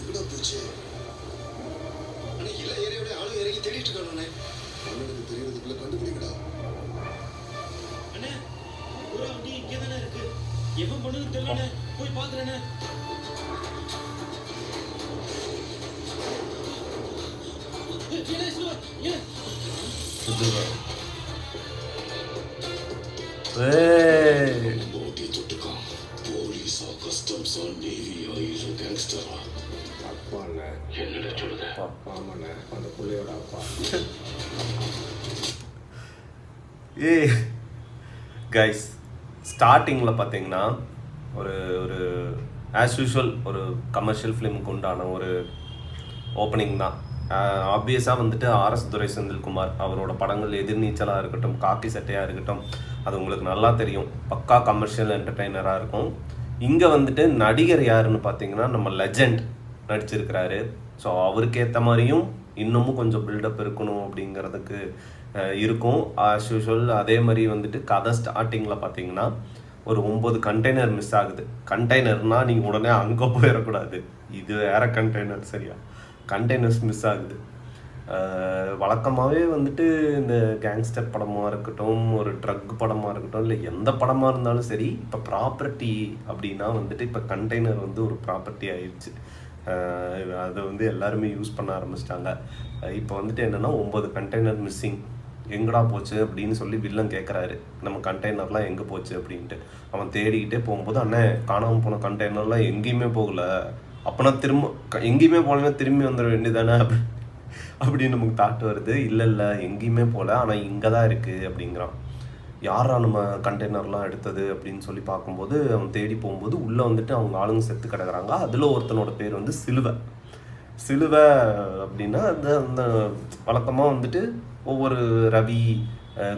எங்கடா போச்சு? அண்ணே எல்லா ஏரியாவோட ஆளு இறங்கி தேடிட்டு இருக்கானே. அண்ணனுக்கு தெரியறதுக்குள்ள கண்டுபிடிக்கடா. அண்ணே ஒரு வண்டி இங்கே தானே இருக்கு. எவன் பண்ணுது தெரியலண்ணே. போய் பாக்குறேண்ணே. போட்டி தொட்டுக்கான். போலீஸா, கஸ்டம்ஸா, நேவியா, இல்ல கேங்ஸ்டரா? அப்பாண்ணே. என்னடா சொல்லுத? ஆமாண்ணே, அந்த பிள்ளையோட அப்பா. கைஸ், ஸ்டார்டிங்கில் பார்த்தீங்கன்னா ஒரு ஒரு ஆஸ் யூஷுவல் ஒரு கமர்ஷியல் ஃபிலிமுக்கு உண்டான ஒரு ஓப்பனிங் தான். ஆப்வியஸாக வந்துட்டு ஆர்எஸ் துரை செந்தில்குமார் அவரோட படங்கள் எதிர்நீச்சலாக இருக்கட்டும், காக்கி சட்டையாக இருக்கட்டும், அது உங்களுக்கு நல்லா தெரியும். பக்கா கமர்ஷியல் என்டர்டெய்னராக இருக்கும். இங்கே வந்துட்டு நடிகர் யாருன்னு பார்த்தீங்கன்னா நம்ம லெஜண்ட் நடிச்சிருக்கிறாரு. ஸோ அவருக்கு ஏற்ற மாதிரியும் இன்னமும் கொஞ்சம் பில்டப் இருக்கணும் அப்படிங்கிறதுக்கு இருக்கும் ஆஸ் யூஷுவல். அதே மாதிரி வந்துட்டு கதை ஸ்டார்டிங்கில் பார்த்தீங்கன்னா ஒரு 9 கண்டெய்னர் மிஸ் ஆகுது. கண்டெய்னர்னால் நீங்கள் உடனே அங்கே போயிடக்கூடாது, இது வேறு கண்டெய்னர், சரியா? கண்டெய்னர்ஸ் மிஸ் ஆகுது. வழக்கமாகவே வந்துட்டு இந்த கேங்ஸ்டர் படமாக இருக்கட்டும், ஒரு ட்ரக் படமாக இருக்கட்டும், இல்லை எந்த படமாக இருந்தாலும் சரி, இப்போ ப்ராப்பர்ட்டி அப்படின்னா வந்துட்டு இப்போ கண்டெய்னர் வந்து ஒரு ப்ராப்பர்ட்டி ஆயிடுச்சு. அதை வந்து எல்லாருமே யூஸ் பண்ண ஆரம்பிச்சிட்டாங்க. இப்போ வந்துட்டு என்னென்னா 9 கண்டெய்னர் மிஸ்ஸிங், எங்கடா போச்சு அப்படின்னு சொல்லி வில்லன் கேட்குறாரு. நம்ம கண்டெய்னர்லாம் எங்கே போச்சு அப்படின்ட்டு அவன் தேடிக்கிட்டே போகும்போது, அண்ணே காணாமல் போன கண்டெய்னர்லாம் எங்கேயுமே போகல, அப்போனா திரும்ப எங்கேயுமே போகலன்னா திரும்பி வந்துட வேண்டியதானே அப்படின்னு நமக்கு தாட்டு வருது. இல்லை எங்கேயுமே போகல, ஆனால் இங்கே தான் இருக்குது அப்படிங்கிறான். யாரா நம்ம கண்டெய்னர்லாம் எடுத்தது அப்படின்னு சொல்லி பார்க்கும்போது அவன் தேடி போகும்போது உள்ளே வந்துட்டு அவங்க ஆளுங்க செத்து கிடக்குறாங்க. அதில் ஒருத்தனோட பேர் வந்து சிலுவை அப்படின்னா அந்த வழக்கமாக வந்துட்டு ஒவ்வொரு ரவி,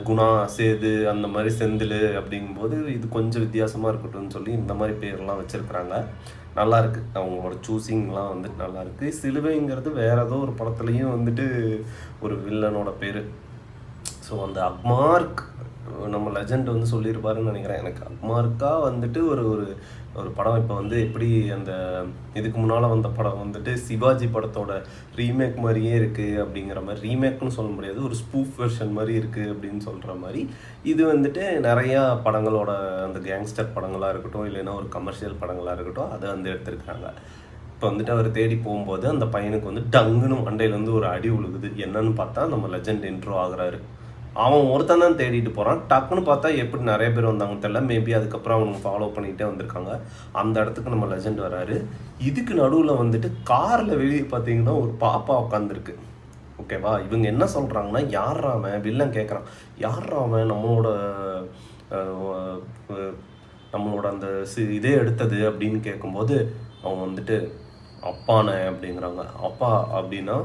குணா, சேது, அந்த மாதிரி செந்தில் அப்படிங்கும்போது இது கொஞ்சம் வித்தியாசமாக இருக்கட்டும்னு சொல்லி இந்த மாதிரி பேர்லாம் வச்சுருக்குறாங்க. நல்லாயிருக்கு, அவங்களோட சூஸிங்லாம் வந்துட்டு நல்லாயிருக்கு. சிலுவைங்கிறது வேறு ஏதோ ஒரு படத்துலையும் வந்துட்டு ஒரு வில்லனோட பேர். ஸோ அந்த அக்மார்க் நம்ம லெஜண்ட் வந்து சொல்லியிருப்பாருன்னு நினைக்கிறேன். எனக்கு அக்மார்க்காக வந்துட்டு ஒரு ஒரு படம் இப்போ வந்து எப்படி அந்த இதுக்கு முன்னால் வந்த படம் வந்துட்டு சிவாஜி படத்தோட ரீமேக் மாதிரியே இருக்குது அப்படிங்கிற மாதிரி, ரீமேக்னு சொல்ல முடியாது, ஒரு ஸ்பூஃப் வெர்ஷன் மாதிரி இருக்குது அப்படின்னு சொல்கிற மாதிரி இது வந்துட்டு நிறையா படங்களோட அந்த கேங்ஸ்டர் படங்களாக இருக்கட்டும், இல்லைன்னா ஒரு கமர்ஷியல் படங்களாக இருக்கட்டும், அதை வந்து எடுத்திருக்காங்க. இப்போ வந்துட்டு அவர் தேடி போகும்போது அந்த பையனுக்கு வந்து டங்குன்னு மண்டையிலேருந்து ஒரு அடி உழுகுது. என்னன்னு பார்த்தா நம்ம லெஜண்ட் இன்ட்ரோ ஆகுறாரு. அவன் ஒருத்தன் தான் தேடிட்டு போகிறான். டக்குன்னு பார்த்தா எப்படி நிறைய பேர் வந்தாங்கன்னு தெரியல, மேபி அதுக்கப்புறம் அவனுக்கு ஃபாலோ பண்ணிகிட்டே வந்திருக்காங்க. அந்த இடத்துக்கு நம்ம லெஜண்ட் வராரு. இதுக்கு நடுவில் வந்துட்டு காரில் வெளியே பார்த்தீங்கன்னா ஒரு பாப்பா உட்காந்துருக்கு. ஓகேவா? இவங்க என்ன சொல்கிறாங்கன்னா, யாராமன் வில்லன் கேட்குறான், யாராமன் நம்மளோட அந்த இதே எடுத்தது அப்படின்னு கேட்கும்போது அவங்க வந்துட்டு அப்பானே அப்படிங்கிறாங்க. அப்பா அப்படின்னா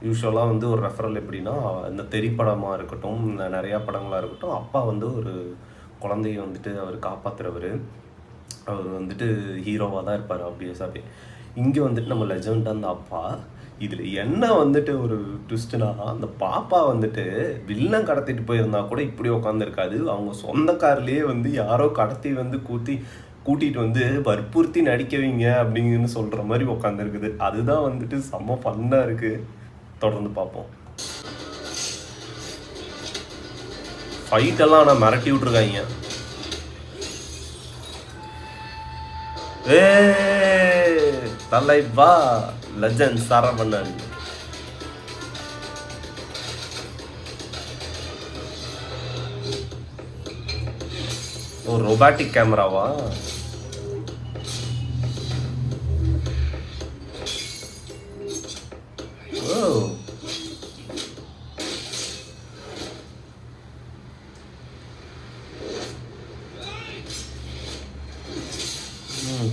யூஸ்வலாக வந்து ஒரு ரெஃபரல் எப்படின்னா, இந்த திரைப்படமாக இருக்கட்டும், இந்த நிறையா படங்களாக இருக்கட்டும், அப்பா வந்து ஒரு குழந்தைய வந்துட்டு அவர் காப்பாற்றுறவர், அவர் வந்துட்டு ஹீரோவாக தான் இருப்பார் ஆப்வியஸாகவே. இங்கே வந்துட்டு நம்ம லெஜண்ட் அந்த அப்பா. இதில் என்ன வந்துட்டு ஒரு ட்விஸ்ட்னா, அந்த பாப்பா வந்துட்டு வில்லன் கடத்திட்டு போயிருந்தா கூட இப்படி உட்காந்துருக்காது. அவங்க சொந்த கார்லேயே வந்து யாரோ கடத்தி வந்து கூட்டிகிட்டு வந்து வற்புறுத்தி நடிக்கவீங்க அப்படிங்கன்னு சொல்கிற மாதிரி உட்காந்துருக்குது. அதுதான் வந்துட்டு செம்ம ஃபன்னாக இருக்குது. தொடர்ந்து பார்ப்போம். ஃபைட்டெல்லாம் ஆனால் மிரட்டி விட்ருக்காங்க. தலைவா லெஜண்ட் சரவணன். ஓ, ரொபாட்டிக் கேமராவா?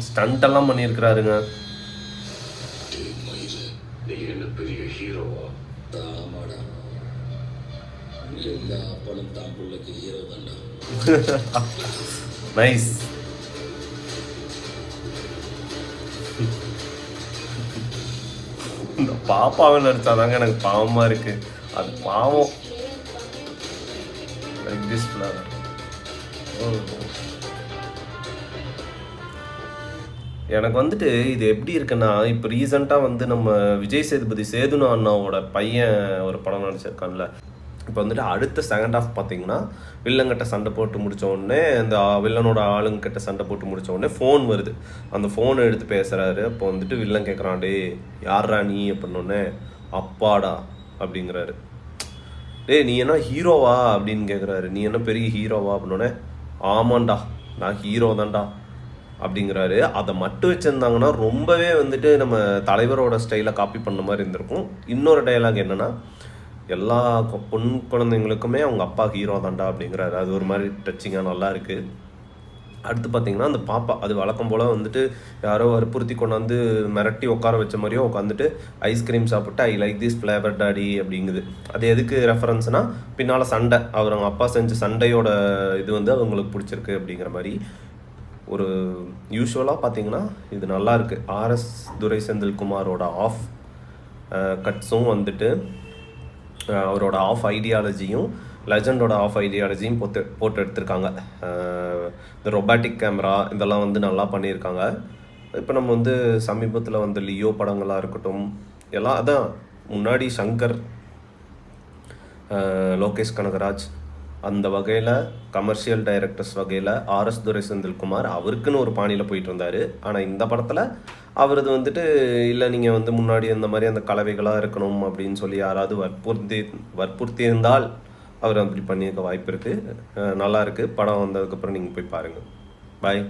ஸ்டண்ட் எல்லாம் பண்ணியிருக்கிறாருங்க. என்ன பெரிய ஹீரோவா? ஆமாடா, எல்லா படம் தான் பிள்ளைக்கு ஹீரோ தான்டா. நைஸ். இந்த பாப்பாவை நடிச்சாதாங்க எனக்கு பாவமாக இருக்கு. அது பாவம். Like this flower. எனக்கு வந்துட்டு இது எப்படி இருக்குன்னா, இப்போ ரீசெண்டாக வந்து நம்ம விஜய் சேதுபதி சேதுனா அண்ணாவோட பையன் ஒரு படம் நடிச்சிருக்கான்ல. இப்போ வந்துட்டு அடுத்த செகண்ட் ஹாஃப் பார்த்தீங்கன்னா, வில்லங்கிட்ட சண்டை போட்டு முடிச்ச உடனே அந்த வில்லனோட ஆளுங்கிட்ட சண்டை போட்டு முடிச்ச உடனே ஃபோன் வருது. அந்த ஃபோனை எடுத்து பேசுகிறாரு. அப்போ வந்துட்டு வில்லன் கேட்குறான், டே யார்ரா நீ அப்படின்னோடனே, அப்பாடா அப்படிங்கிறாரு. டே நீ என்ன ஹீரோவா அப்படின்னு கேட்குறாரு. நீ என்ன பெரிய ஹீரோவா அப்படின்னோடனே, ஆமாண்டா நான் ஹீரோ தான்டா அப்படிங்கிறாரு. அதை மட்டும் வச்சுருந்தாங்கன்னா ரொம்பவே வந்துட்டு நம்ம தலைவரோட ஸ்டைலை காப்பி பண்ண மாதிரி இருந்திருக்கும். இன்னொரு டைலாக் என்னென்னா, எல்லா பொன் குழந்தைங்களுக்குமே அவங்க அப்பா ஹீரோ தான்டா அப்படிங்கிறாரு. அது ஒரு மாதிரி டச்சிங்காக நல்லா இருக்குது. அடுத்து பார்த்தீங்கன்னா அந்த பாப்பா அது வழக்கம் போல் வந்துட்டு யாரோ வற்புறுத்தி கொண்டாந்து மிரட்டி உட்கார வச்ச மாதிரியோ உட்காந்துட்டு ஐஸ்கிரீம் சாப்பிட்டு I like this flavour daddy அப்படிங்குது. அது எதுக்கு ரெஃபரன்ஸ்னால் பின்னால் சண்டை, அவங்க அப்பா செஞ்ச சண்டையோட இது வந்து அவங்களுக்கு பிடிச்சிருக்கு அப்படிங்கிற மாதிரி. ஒரு யூஸ்வலாக பார்த்தீங்கன்னா இது நல்லா இருக்குது. ஆர்எஸ் துரை செந்தில்குமாரோட ஆஃப் கட்ஸும் வந்துட்டு அவரோட ஆஃப் ஐடியாலஜியும் லெஜண்டோட ஆஃப் ஐடியாலஜியும் போட்டு எடுத்திருக்காங்க. இந்த ரொபாட்டிக் கேமரா இதெல்லாம் வந்து நல்லா பண்ணியிருக்காங்க. இப்போ நம்ம வந்து சமீபத்தில் வந்து லியோ படங்களாக இருக்கட்டும் எல்லாம் அதான் முன்னாடி சங்கர், லோகேஷ் கனகராஜ் அந்த வகையில் கமர்ஷியல் டைரக்டர்ஸ் வகையில் ஆர்எஸ் துரை செந்தில்குமார் அவருக்குன்னு ஒரு பாணியில் போயிட்டு இருந்தார். ஆனால் இந்த படத்தில் அவரது வந்துட்டு இல்லை நீங்கள் வந்து முன்னாடி அந்த மாதிரி அந்த கலவைகளாக இருக்கணும் அப்படின்னு சொல்லி யாராவது வற்புறுத்தி இருந்தால் அவர் அப்படி பண்ணியிருக்க வாய்ப்பு இருக்குது. நல்லாயிருக்கு. படம் வந்ததுக்கப்புறம் நீங்கள் போய் பாருங்கள். பாய்.